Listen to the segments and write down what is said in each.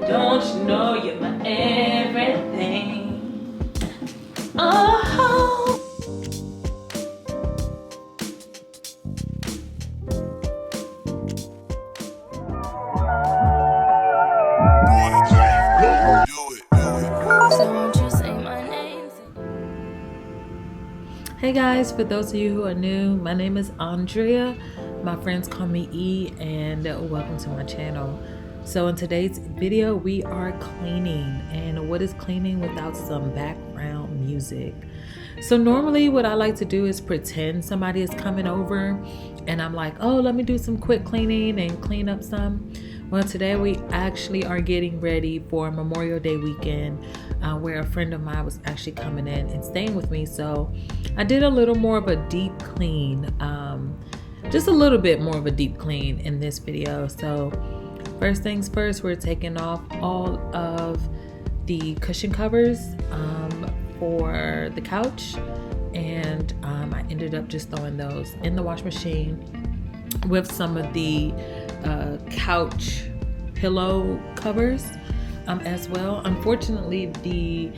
Don't you know you're my everything? Oh. Hey guys, for those of you who are new, my name is Andrea. My friends call me E, and welcome to my channel. So in today's video, we are cleaning. And what is cleaning without some background music? So normally what I like to do is pretend somebody is coming over and I'm like, oh, let me do some quick cleaning and clean up some. Well, today we actually are getting ready for Memorial Day weekend, where a friend of mine was actually coming in and staying with me. So I did a little more of a deep clean, just a little bit more of a deep clean in this video. So first things first, we're taking off all of the cushion covers for the couch, and I ended up just throwing those in the wash machine with some of the couch pillow covers as well. Unfortunately, the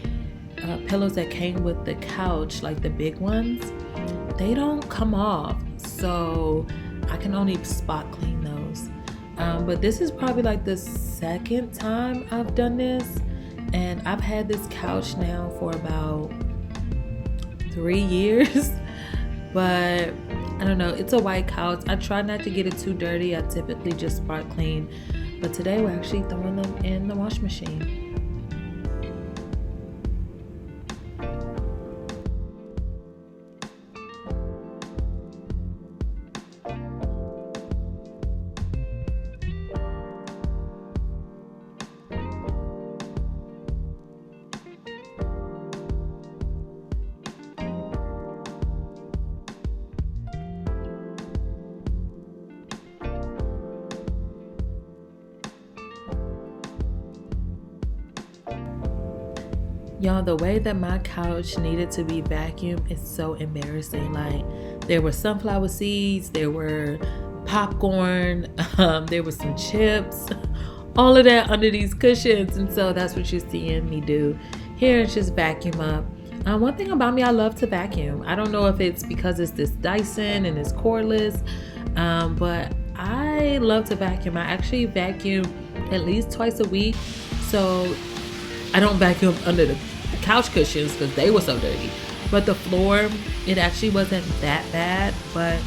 pillows that came with the couch, like the big ones, they don't come off, so I can only spot clean those. But this is probably like the second time I've done this, and I've had this couch now for about 3 years. But I don't know, it's a white couch. I try not to get it too dirty. I typically just spot clean, but today we're actually throwing them in the wash machine. Y'all, the way that my couch needed to be vacuumed is so embarrassing. Like, there were sunflower seeds, there were popcorn, there were some chips, all of that under these cushions. And so that's what you're seeing me do here, is just vacuum up. One thing about me, I love to vacuum. I don't know if it's because it's this Dyson and it's cordless, but I love to vacuum. I actually vacuum at least twice a week. So I don't vacuum under the couch cushions because they were so dirty, but the floor, it actually wasn't that bad. But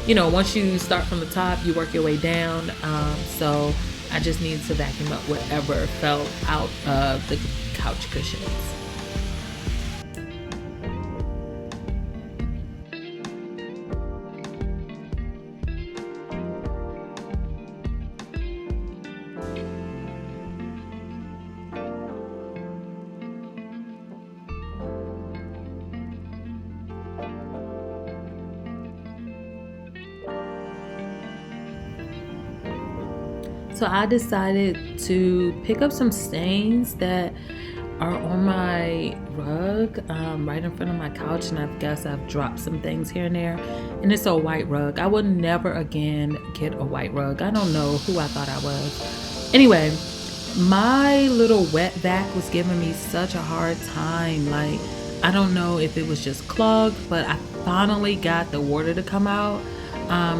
you know, once you start from the top, you work your way down. So I just needed to vacuum up whatever fell out of the couch cushions. So I decided to pick up some stains that are on my rug, right in front of my couch, and I guess I've dropped some things here and there. And it's a white rug. I would never again get a white rug. I don't know who I thought I was. Anyway, my little wet vac was giving me such a hard time. Like, I don't know if it was just clogged, but I finally got the water to come out.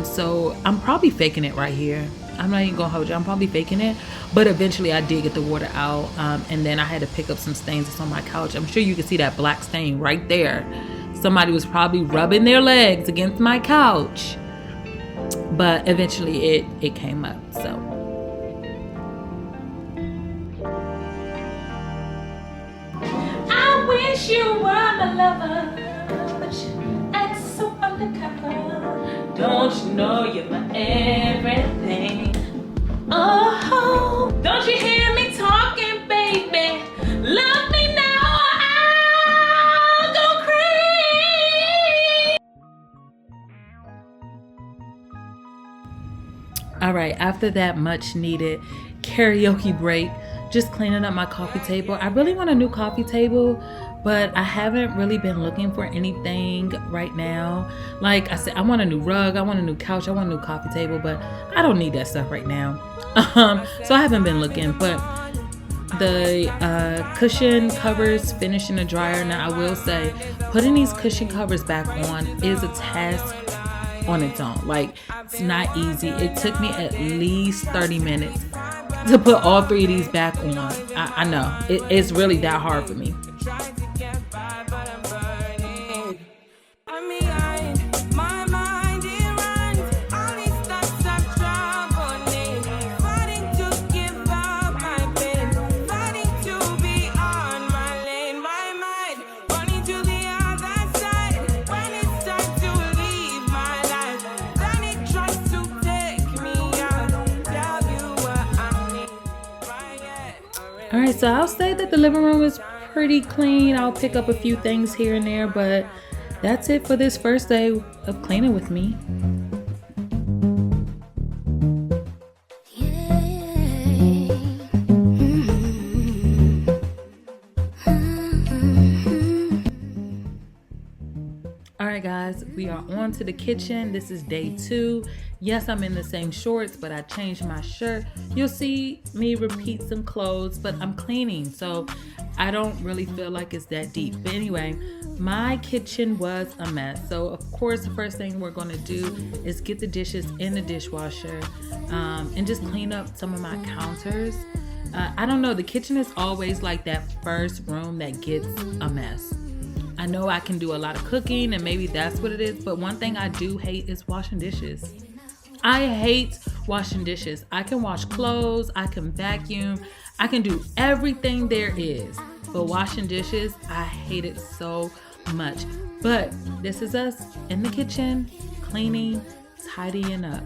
So I'm probably faking it right here. I'm not even gonna hold you, I'm probably faking it, but eventually I did get the water out, and then I had to pick up some stains that's on my couch. I'm sure you can see that black stain right there. Somebody was probably rubbing their legs against my couch, but eventually it came up. So I wish you were my lover, but you act so undercover. Don't you know you're my everything? Oh, don't you hear me talking, baby? Love me now, I'll go crazy. All right, after that much needed karaoke break, just cleaning up my coffee table. I really want a new coffee table, but I haven't really been looking for anything right now. Like I said, I want a new rug, I want a new couch, I want a new coffee table, but I don't need that stuff right now. So I haven't been looking, but the cushion covers finished in the dryer. Now I will say, putting these cushion covers back on is a task on its own. Like, it's not easy. It took me at least 30 minutes to put all 3 of these back on. I know it's really that hard for me. All right, so I'll say that the living room is pretty clean. I'll pick up a few things here and there, but that's it for this first day of cleaning with me. All right, guys, we are on to the kitchen. This is day 2. Yes, I'm in the same shorts, but I changed my shirt. You'll see me repeat some clothes, but I'm cleaning, so I don't really feel like it's that deep. But anyway, my kitchen was a mess. So of course, the first thing we're gonna do is get the dishes in the dishwasher and just clean up some of my counters. I don't know, the kitchen is always like that first room that gets a mess. I know I can do a lot of cooking and maybe that's what it is, but one thing I do hate is washing dishes. I hate washing dishes. I can wash clothes, I can vacuum, I can do everything there is, but washing dishes, I hate it so much. But this is us in the kitchen, cleaning, tidying up.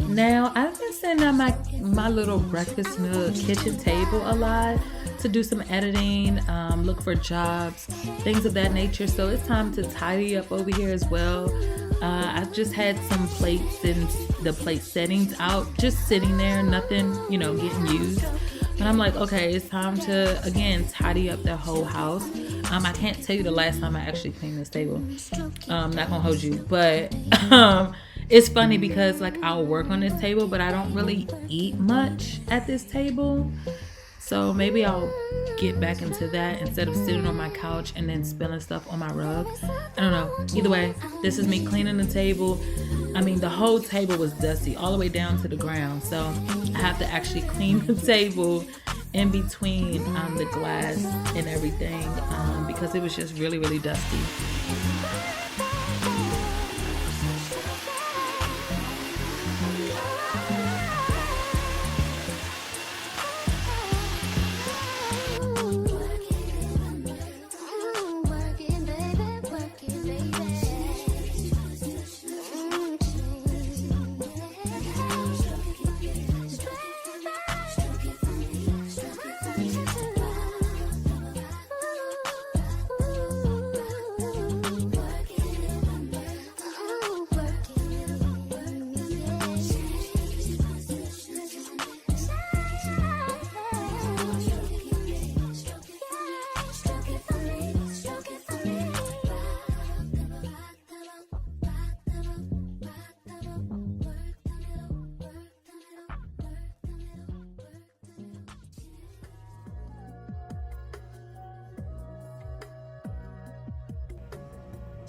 Now, I've been sitting at my little breakfast nook kitchen table a lot to do some editing, look for jobs, things of that nature. So it's time to tidy up over here as well. I just had some plates and the plate settings out, just sitting there, nothing, getting used. And I'm like, okay, it's time to, again, tidy up the whole house. I can't tell you the last time I actually cleaned this table. Not gonna hold you, but it's funny because I'll work on this table, but I don't really eat much at this table. So maybe I'll get back into that instead of sitting on my couch and then spilling stuff on my rug. I don't know. Either way, this is me cleaning the table. I mean, the whole table was dusty all the way down to the ground. So I have to actually clean the table in between the glass and everything because it was just really, really dusty.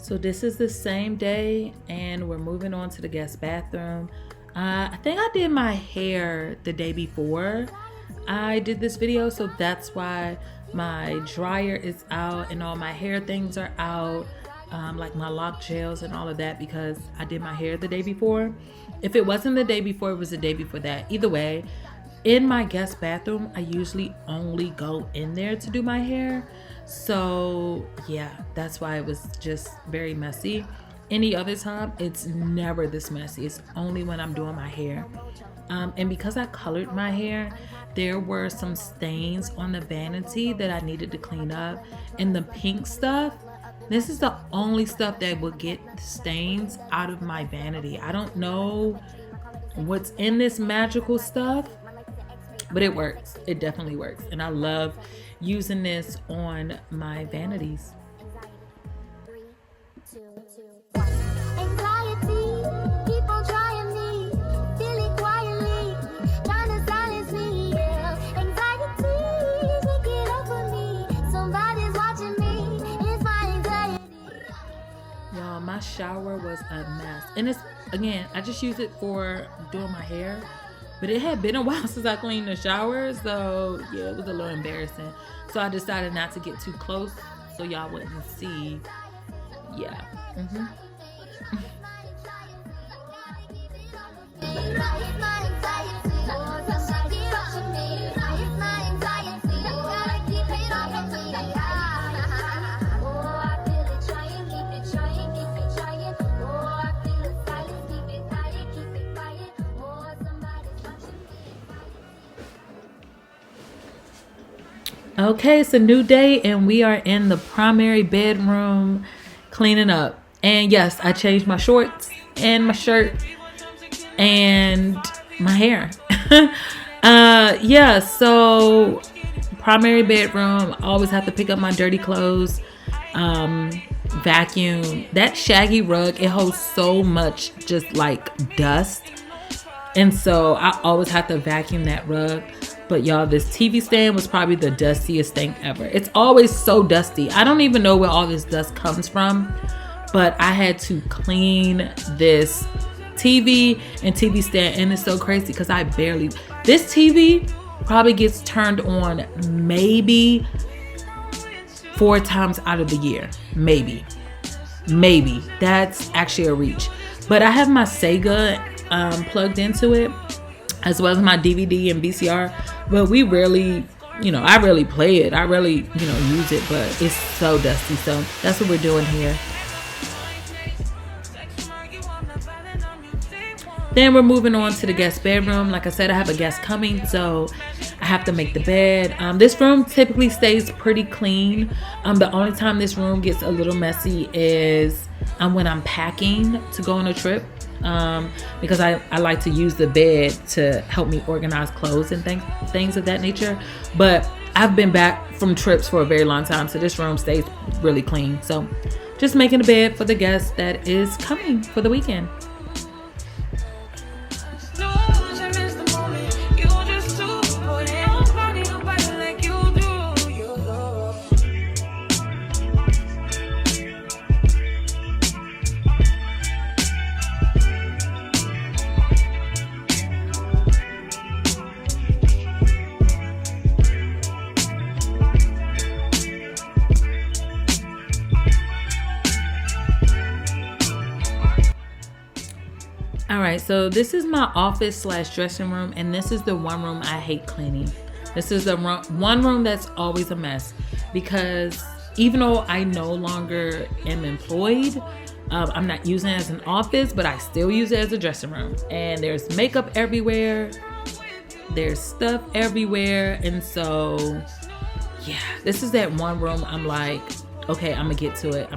So this is the same day and we're moving on to the guest bathroom. I think I did my hair the day before I did this video, so that's why my dryer is out and all my hair things are out, like my lock gels and all of that, because I did my hair the day before. If it wasn't the day before, it was the day before that. Either way, in my guest bathroom, I usually only go in there to do my hair. So yeah, that's why it was just very messy. Any other time, it's never this messy. It's only when I'm doing my hair. And because I colored my hair, there were some stains on the vanity that I needed to clean up. And the pink stuff, this is the only stuff that will get stains out of my vanity. I don't know what's in this magical stuff, but it works. It definitely works. And I love using this on my vanities. Y'all, my shower was a mess. And it's, again, I just use it for doing my hair. But it had been a while since I cleaned the shower, so yeah, it was a little embarrassing. So I decided not to get too close so y'all wouldn't see. Yeah. Okay, it's a new day and we are in the primary bedroom cleaning up. And yes, I changed my shorts and my shirt and my hair. Yeah, so primary bedroom, I always have to pick up my dirty clothes, vacuum. That shaggy rug, it holds so much just like dust. And so I always have to vacuum that rug. But y'all, this TV stand was probably the dustiest thing ever. It's always so dusty. I don't even know where all this dust comes from, but I had to clean this TV and TV stand, and it's so crazy because this TV probably gets turned on maybe 4 times out of the year. Maybe. That's actually a reach. But I have my Sega plugged into it, as well as my DVD and VCR, but we rarely, I rarely play it. I rarely, use it, but it's so dusty. So that's what we're doing here. Then we're moving on to the guest bedroom. Like I said, I have a guest coming, so I have to make the bed. This room typically stays pretty clean. The only time this room gets a little messy is when I'm packing to go on a trip. Because I like to use the bed to help me organize clothes and things of that nature. But I've been back from trips for a very long time, so this room stays really clean. So just making a bed for the guest that is coming for the weekend. Alright, so this is my office / dressing room, and this is the one room I hate cleaning. This is the one room that's always a mess, because even though I no longer am employed, I'm not using it as an office, but I still use it as a dressing room. And there's makeup everywhere, there's stuff everywhere, and so yeah, this is that one room I'm like, okay, I'm gonna get to it.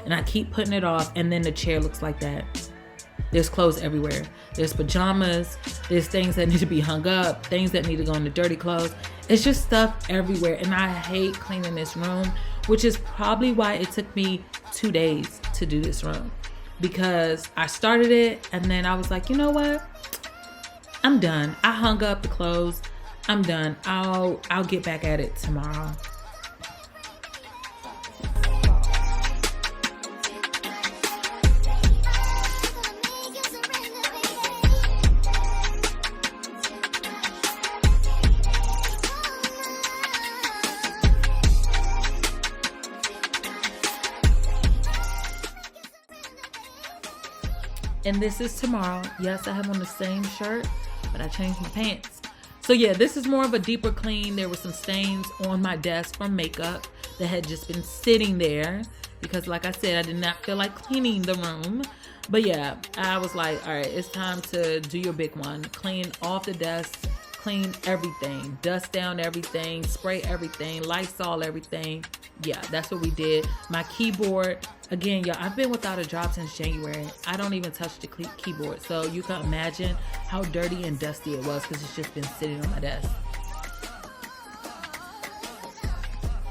And I keep putting it off, and then the chair looks like that. There's clothes everywhere. There's pajamas. There's things that need to be hung up, things that need to go in the dirty clothes. It's just stuff everywhere, and I hate cleaning this room, which is probably why it took me 2 days to do this room, because I started it, and then I was like, you know what? I'm done. I hung up the clothes. I'm done. I'll get back at it tomorrow. And this is tomorrow. Yes, I have on the same shirt, but I changed my pants. So yeah, this is more of a deeper clean. There were some stains on my desk from makeup that had just been sitting there because, like I said, I did not feel like cleaning the room. But yeah, I was like, all right, it's time to do your big one. Clean off the desk, clean everything, dust down everything, spray everything, Lysol everything. Yeah, that's what we did. My keyboard, again, y'all, I've been without a job since January. I don't even touch the keyboard. So you can imagine how dirty and dusty it was because it's just been sitting on my desk.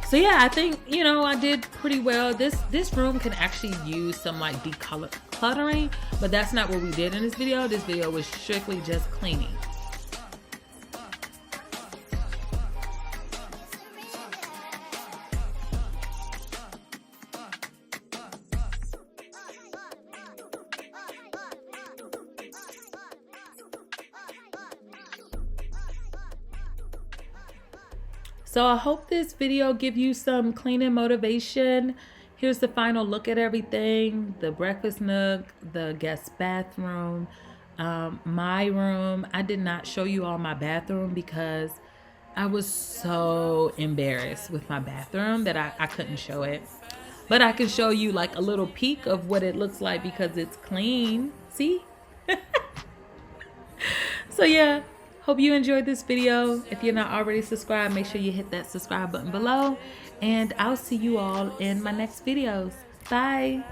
So yeah, I think, you know, I did pretty well. This room can actually use some like decluttering, but that's not what we did in this video. This video was strictly just cleaning. So I hope this video give you some cleaning motivation. Here's the final look at everything. The breakfast nook, the guest bathroom, my room. I did not show you all my bathroom because I was so embarrassed with my bathroom that I couldn't show it. But I can show you like a little peek of what it looks like because it's clean. See? So yeah. Hope you enjoyed this video. If you're not already subscribed, make sure you hit that subscribe button below. And I'll see you all in my next videos. Bye.